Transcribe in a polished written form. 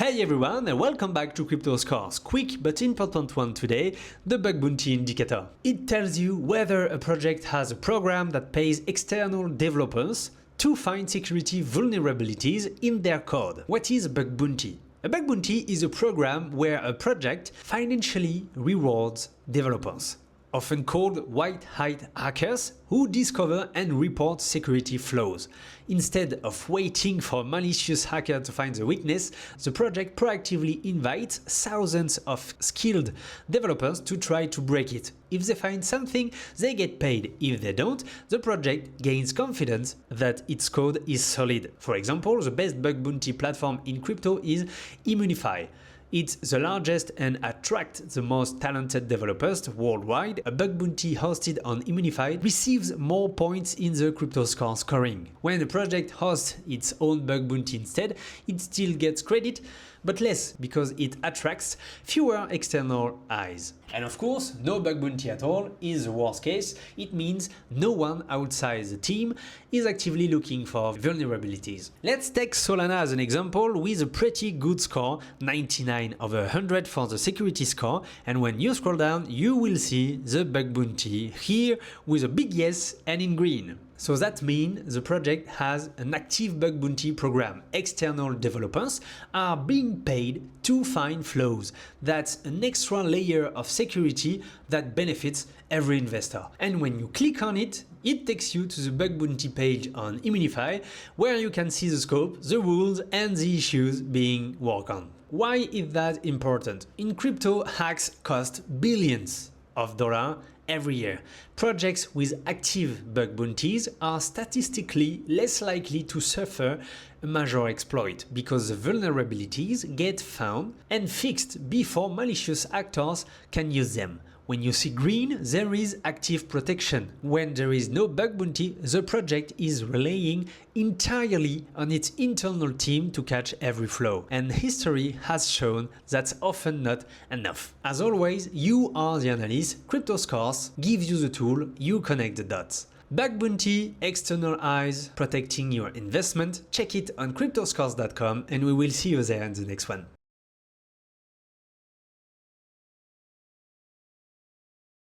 Hey everyone and welcome back to Crypto Scores. Quick but important one today, the bug bounty indicator. It tells you whether a project has a program that pays external developers to find security vulnerabilities in their code. What is a bug bounty? A bug bounty is a program where a project financially rewards developers, often called white-hat hackers, who discover and report security flaws. Instead of waiting for a malicious hacker to find the weakness, the project proactively invites thousands of skilled developers to try to break it. If they find something, they get paid. If they don't, the project gains confidence that its code is solid. For example, the best bug bounty platform in crypto is Immunefi. It's the largest and attracts the most talented developers worldwide. A bug bounty hosted on Immunefi receives more points in the crypto score scoring. When a project hosts its own bug bounty instead, it still gets credit, but less because it attracts fewer external eyes. And of course, no bug bounty at all is the worst case. It means no one outside the team is actively looking for vulnerabilities. Let's take Solana as an example with a pretty good score, 99/100 for the security score, and when you scroll down, you will see the bug bounty here with a big yes and in green. So that means the project has an active bug bounty program. External developers are being paid to find flaws. That's an extra layer of security that benefits every investor. And when you click on it, it takes you to the bug bounty page on Immunefi, where you can see the scope, the rules, and the issues being worked on. Why is that important? In crypto, hacks cost billions of dollars every year. Projects with active bug bounties are statistically less likely to suffer a major exploit because the vulnerabilities get found and fixed before malicious actors can use them. When you see green, there is active protection. When there is no bug bounty, the project is relying entirely on its internal team to catch every flaw. And history has shown that's often not enough. As always, you are the analyst. Crypto Scores gives you the tool, you connect the dots. Bug bounty, external eyes, protecting your investment. Check it on cryptoscores.com and we will see you there in the next one.